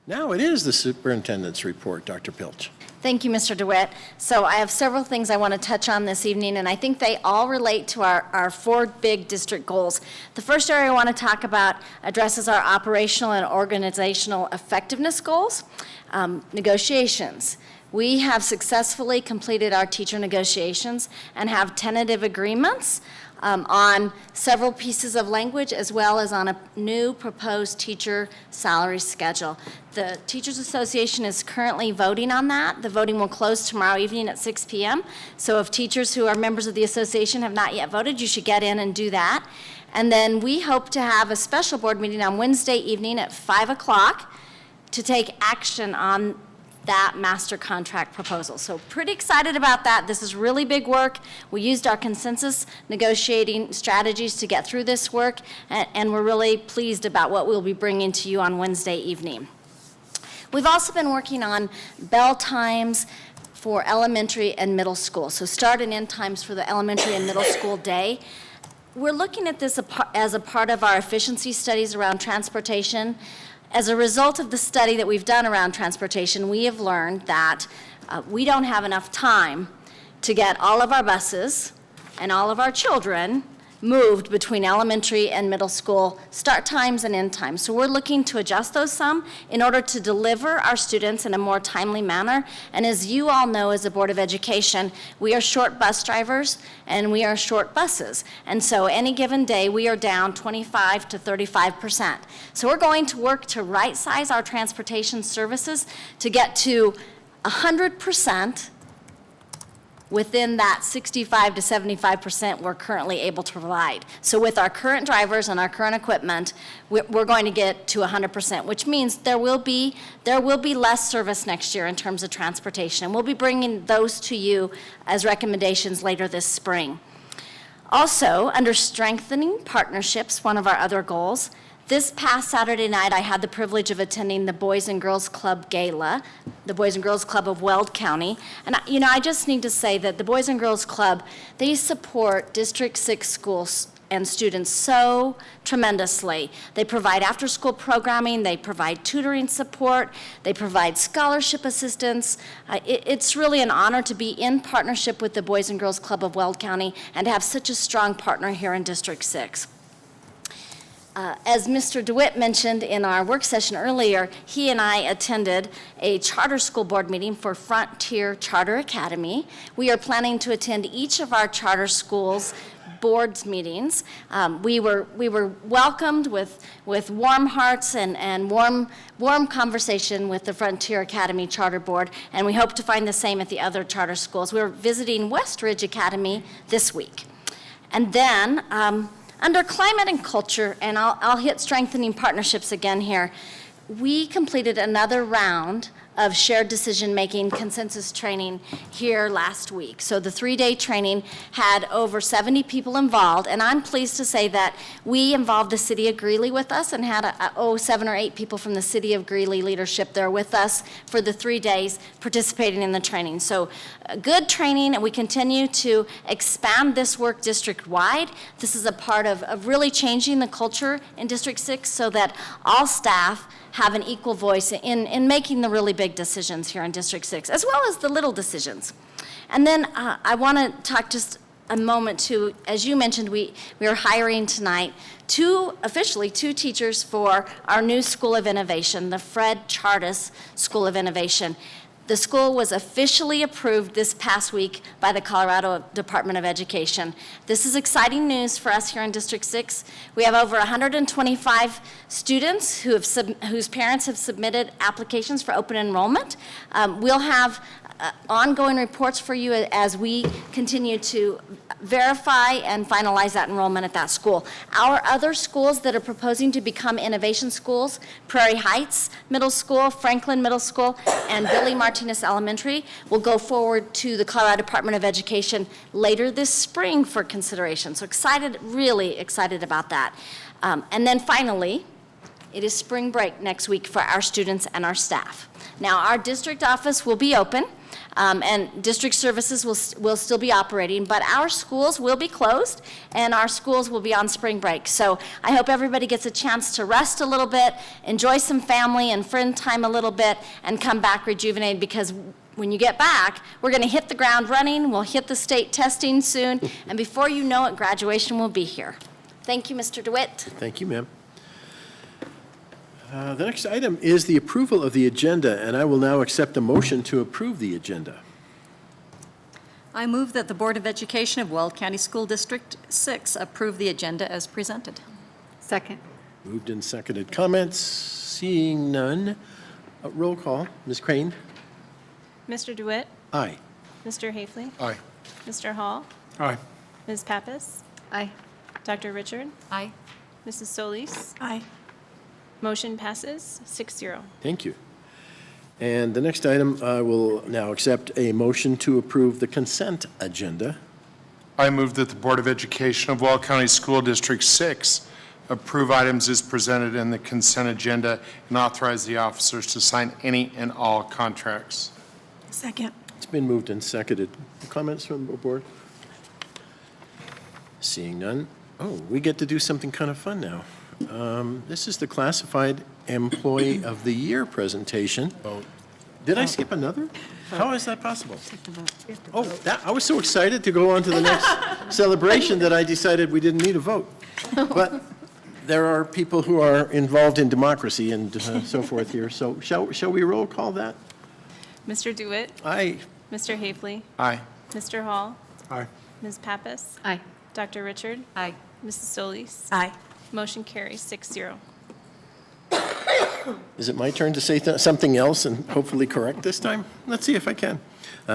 Now it is the superintendent's report, Dr. Pilch. Thank you, Mr. DeWitt. So I have several things I want to touch on this evening, and I think they all relate to our four big district goals. The first area I want to talk about addresses our operational and organizational effectiveness goals, negotiations. We have successfully completed our teacher negotiations and have tentative agreements on several pieces of language, as well as on a new proposed teacher salary schedule. The Teachers Association is currently voting on that. The voting will close tomorrow evening at 6 p.m. So if teachers who are members of the association have not yet voted, you should get in and do that. And then we hope to have a special board meeting on Wednesday evening at 5 o'clock to take action on that master contract proposal. So pretty excited about that. This is really big work. We used our consensus negotiating strategies to get through this work, and we're really pleased about what we'll be bringing to you on Wednesday evening. We've also been working on bell times for elementary and middle school. So start and end times for the elementary and middle school day. We're looking at this as a part of our efficiency studies around transportation. As a result of the study that we've done around transportation, we have learned that we don't have enough time to get all of our buses and all of our children moved between elementary and middle school start times and end times. So we're looking to adjust those some in order to deliver our students in a more timely manner. And as you all know, as a Board of Education, we are short bus drivers and we are short buses. And so any given day, we are down 25 to 35%. So we're going to work to right-size our transportation services to get to 100% within that 65 to 75% we're currently able to provide. So with our current drivers and our current equipment, we're going to get to 100%, which means there will be less service next year in terms of transportation. And we'll be bringing those to you as recommendations later this spring. Also, under strengthening partnerships, one of our other goals, this past Saturday night, I had the privilege of attending the Boys and Girls Club Gala, the Boys and Girls Club of Weld County. And, I just need to say that the Boys and Girls Club, they support District 6 schools and students so tremendously. They provide after-school programming, they provide tutoring support, they provide scholarship assistance. It's really an honor to be in partnership with the Boys and Girls Club of Weld County and to have such a strong partner here in District 6. As Mr. DeWitt mentioned in our work session earlier, he and I attended a charter school board meeting for Frontier Charter Academy. We are planning to attend each of our charter schools boards meetings. We were welcomed with warm hearts and warm conversation with the Frontier Academy Charter Board, and we hope to find the same at the other charter schools. We're visiting West Ridge Academy this week. And then, under climate and culture, and I'll hit strengthening partnerships again here, we completed another round of shared decision-making consensus training here last week. So the 3-day training had over 70 people involved, and I'm pleased to say that we involved the city of Greeley with us and had 7 or 8 people from the city of Greeley leadership there with us for the 3 days participating in the training. So good training, and we continue to expand this work district-wide. This is a part of really changing the culture in District 6 so that all staff have an equal voice in making the really big decisions here in District 6, as well as the little decisions. And then I want to talk just a moment to, as you mentioned, we are hiring tonight officially two teachers for our new School of Innovation, the Fred Chartis School of Innovation. The school was officially approved this past week by the Colorado Department of Education. This is exciting news for us here in District 6. We have over 125 students whose parents have submitted applications for open enrollment. We'll have ongoing reports for you as we continue to verify and finalize that enrollment at that school. Our other schools that are proposing to become innovation schools, Prairie Heights Middle School, Franklin Middle School, and Billy Martinez Elementary, will go forward to the Colorado Department of Education later this spring for consideration. So excited, really excited about that. And then finally, it is spring break next week for our students and our staff. Now, our district office will be open. And district services will still be operating, but our schools will be closed, and our schools will be on spring break. So I hope everybody gets a chance to rest a little bit, enjoy some family and friend time a little bit, and come back rejuvenated, because when you get back, we're going to hit the ground running. We'll hit the state testing soon, and before you know it, graduation will be here. Thank you, Mr. DeWitt. Thank you, ma'am. The next item is the approval of the agenda, and I will now accept a motion to approve the agenda. I move that the Board of Education of Weld County School District 6 approve the agenda as presented. Second. Moved and seconded. Comments? Seeing none. Roll call. Ms. Crane? Mr. DeWitt? Aye. Mr. Hafley? Aye. Mr. Hall? Aye. Ms. Pappas? Aye. Dr. Richard? Aye. Mrs. Solis? Aye. Motion passes 6-0. Thank you. And the next item, I will now accept a motion to approve the consent agenda. I move that the Board of Education of Weld County School District 6 approve items as presented in the consent agenda and authorize the officers to sign any and all contracts. Second. It's been moved and seconded. Comments from the board? Seeing none. Oh, we get to do something kind of fun now. This is the Classified Employee of the Year presentation. Did I skip another? How is that possible? Oh, I was so excited to go on to the next celebration that I decided we didn't need a vote. But there are people who are involved in democracy and so forth here. So shall we roll call that? Mr. DeWitt? Aye. Mr. Hafley? Aye. Mr. Hall? Aye. Ms. Pappas? Aye. Dr. Richard? Aye. Mrs. Solis? Aye. Motion carries 6-0. Is it my turn to say something else and hopefully correct this time? Let's see if I can.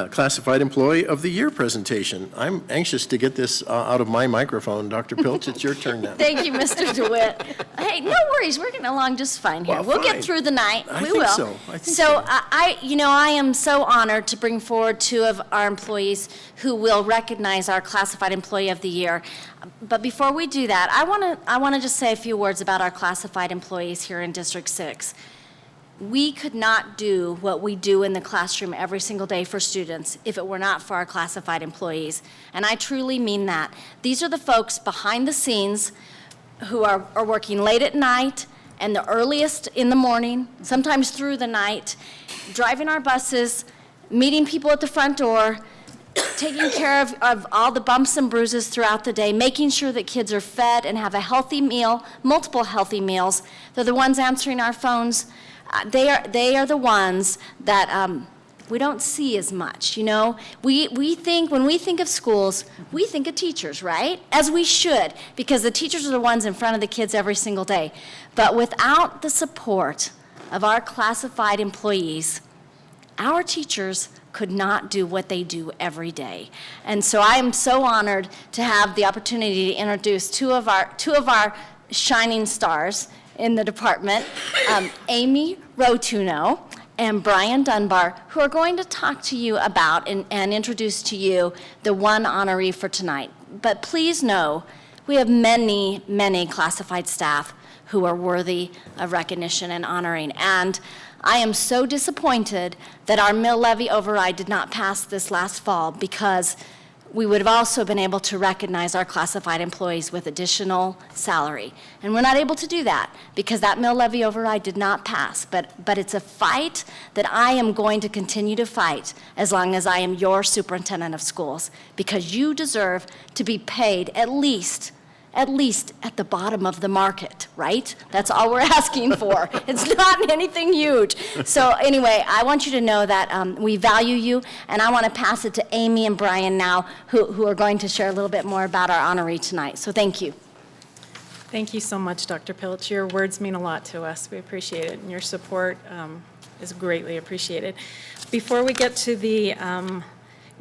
Classified Employee of the Year presentation. I'm anxious to get this out of my microphone. Dr. Pilch, it's your turn now. Thank you, Mr. DeWitt. Hey, no worries, we're getting along just fine here. Well, We'll fine. get through the night. I We think will. so. I think So so. I am so honored to bring forward two of our employees who will recognize our Classified Employee of the Year. But before we do that, I want to just say a few words about our classified employees here in District 6. We could not do what we do in the classroom every single day for students if it were not for our classified employees. And I truly mean that. These are the folks behind the scenes who are working late at night and the earliest in the morning, sometimes through the night, driving our buses, meeting people at the front door, taking care of all the bumps and bruises throughout the day, making sure that kids are fed and have a healthy meal, multiple healthy meals. They're the ones answering our phones. They are the ones that we don't see as much, you know? We think, when we think of schools, we think of teachers, right? As we should, because the teachers are the ones in front of the kids every single day. But without the support of our classified employees, our teachers could not do what they do every day. And so I am so honored to have the opportunity to introduce two of our shining stars in the department, Amy Rotuno and Brian Dunbar, who are going to talk to you about and introduce to you the one honoree for tonight. But please know, we have many, many classified staff who are worthy of recognition and honoring. And I am so disappointed that our mill levy override did not pass this last fall, because we would have also been able to recognize our classified employees with additional salary. And we're not able to do that because that mill levy override did not pass. But it's a fight that I am going to continue to fight as long as I am your superintendent of schools, because you deserve to be paid at least at the bottom of the market, right? That's all we're asking for. It's not anything huge. So anyway, I want you to know that we value you, and I want to pass it to Amy and Brian now, who are going to share a little bit more about our honoree tonight. So thank you. Thank you so much, Dr. Pilch. Your words mean a lot to us. We appreciate it, and your support is greatly appreciated. Before we get to the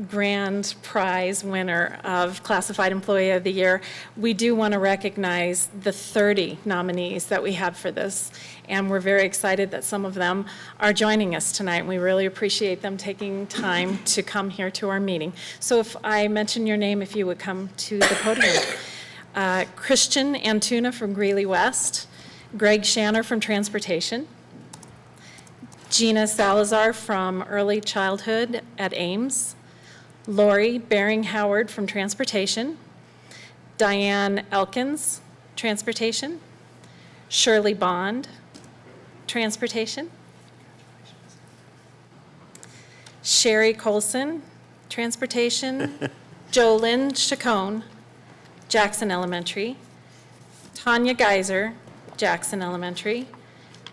grand prize winner of Classified Employee of the Year, we do want to recognize the 30 nominees that we have for this, and we're very excited that some of them are joining us tonight. We really appreciate them taking time to come here to our meeting. So if I mention your name, if you would come to the podium. Christian Antuna from Greeley-West, Greg Shanner from Transportation, Gina Salazar from Early Childhood at Ames, Lori Baring-Howard from Transportation, Diane Elkins, Transportation, Shirley Bond, Transportation, Sherry Colson, Transportation, Jolynn Chacon, Jackson Elementary, Tanya Geiser, Jackson Elementary,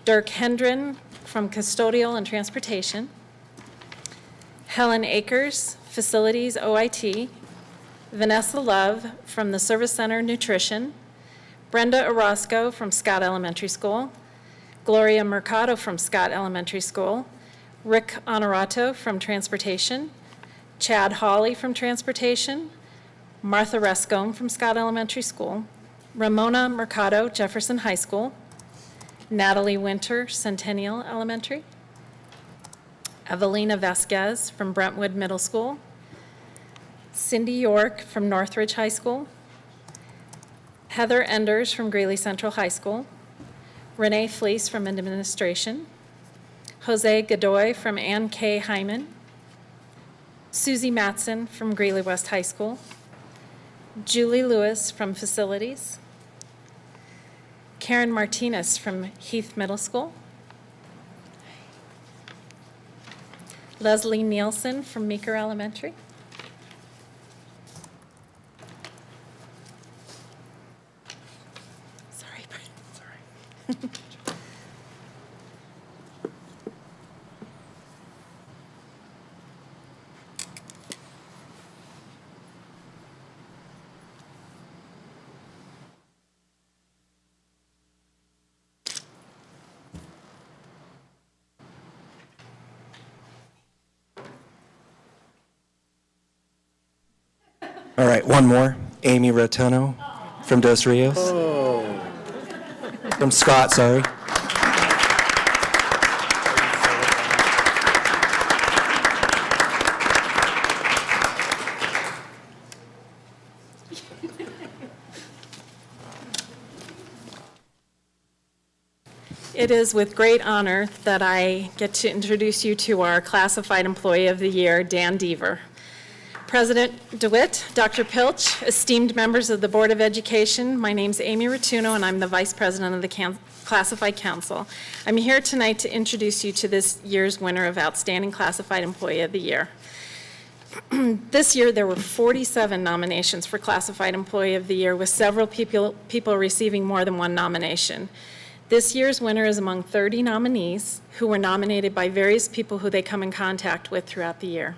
Dirk Hendren from Custodial and Transportation, Helen Akers, Facilities OIT, Vanessa Love from the Service Center Nutrition, Brenda Orozco from Scott Elementary School, Gloria Mercado from Scott Elementary School, Rick Honorato from Transportation, Chad Hawley from Transportation, Martha Rescombe from Scott Elementary School, Ramona Mercado, Jefferson High School, Natalie Winter, Centennial Elementary, Evelina Vasquez from Brentwood Middle School, Cindy York from Northridge High School, Heather Enders from Greeley Central High School, Renee Fleece from Administration, Jose Godoy from Ann K. Hyman, Susie Matson from Greeley West High School, Julie Lewis from Facilities, Karen Martinez from Heath Middle School, Leslie Nielsen from Meeker Elementary, sorry, Brian, sorry. All right, one more. Amy Rotono from Dos Rios. From Scott, sorry. It is with great honor that I get to introduce you to our Classified Employee of the Year, Dan Deaver. President DeWitt, Dr. Pilch, esteemed members of the Board of Education, my name's Amy Rotuno, and I'm the Vice President of the Classified Council. I'm here tonight to introduce you to this year's winner of Outstanding Classified Employee of the Year. This year, there were 47 nominations for Classified Employee of the Year, with several people receiving more than one nomination. This year's winner is among 30 nominees who were nominated by various people who they come in contact with throughout the year.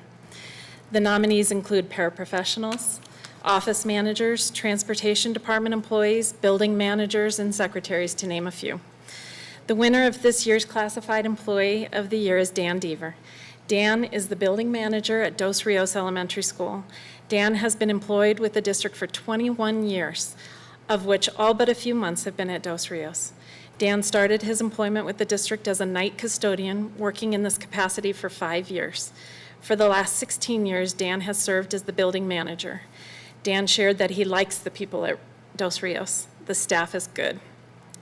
The nominees include paraprofessionals, office managers, transportation department employees, building managers, and secretaries, to name a few. The winner of this year's Classified Employee of the Year is Dan Deaver. Dan is the building manager at Dos Rios Elementary School. Dan has been employed with the district for 21 years, of which all but a few months have been at Dos Rios. Dan started his employment with the district as a night custodian, working in this capacity for 5 years. For the last 16 years, Dan has served as the building manager. Dan shared that he likes the people at Dos Rios. The staff is good.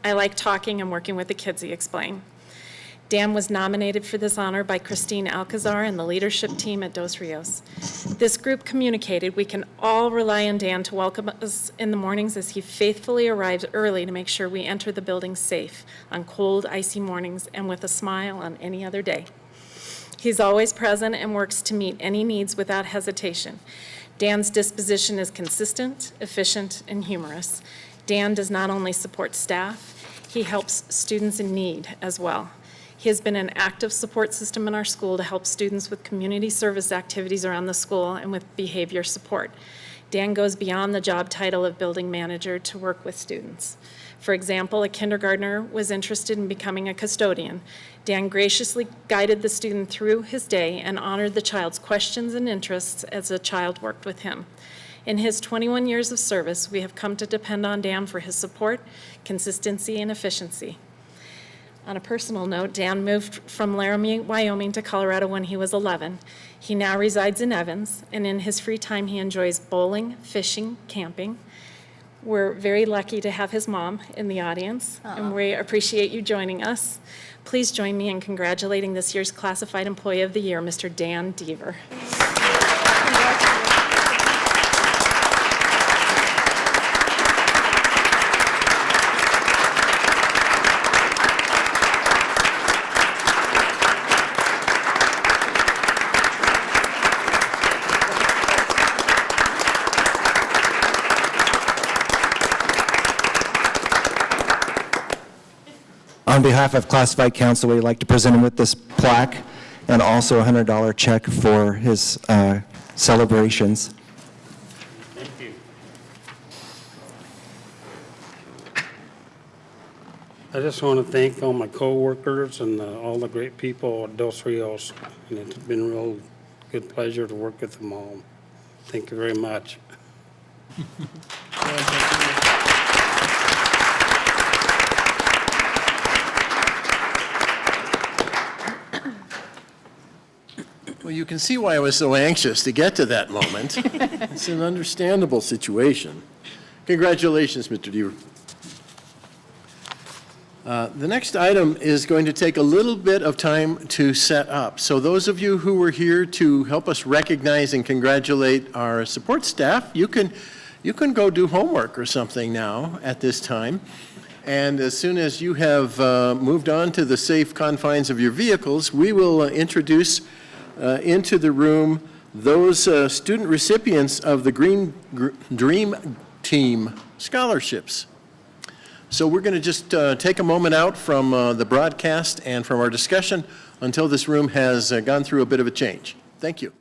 I like talking and working with the kids, he explained. Dan was nominated for this honor by Christine Alcazar and the leadership team at Dos Rios. This group communicated we can all rely on Dan to welcome us in the mornings as he faithfully arrives early to make sure we enter the building safe on cold, icy mornings and with a smile on any other day. He's always present and works to meet any needs without hesitation. Dan's disposition is consistent, efficient, and humorous. Dan does not only support staff, he helps students in need as well. He has been an active support system in our school to help students with community service activities around the school and with behavior support. Dan goes beyond the job title of building manager to work with students. For example, a kindergartner was interested in becoming a custodian. Dan graciously guided the student through his day and honored the child's questions and interests as the child worked with him. In his 21 years of service, we have come to depend on Dan for his support, consistency, and efficiency. On a personal note, Dan moved from Laramie, Wyoming to Colorado when he was 11. He now resides in Evans, and in his free time, he enjoys bowling, fishing, camping. We're very lucky to have his mom in the audience, and we appreciate you joining us. Please join me in congratulating this year's Classified Employee of the Year, Mr. Dan Deaver. On behalf of Classified Council, we'd like to present him with this plaque and also a $100 check for his celebrations. Thank you. I just want to thank all my coworkers and all the great people at Dos Rios, and it's been a real good pleasure to work with them all. Thank you very much. Well, you can see why I was so anxious to get to that moment. It's an understandable situation. Congratulations, Mr. Deaver. The next item is going to take a little bit of time to set up. So those of you who were here to help us recognize and congratulate our support staff, you can go do homework or something now at this time. And as soon as you have moved on to the safe confines of your vehicles, we will introduce into the room those student recipients of the Dream Team scholarships. So we're going to just take a moment out from the broadcast and from our discussion until this room has gone through a bit of a change. Thank you.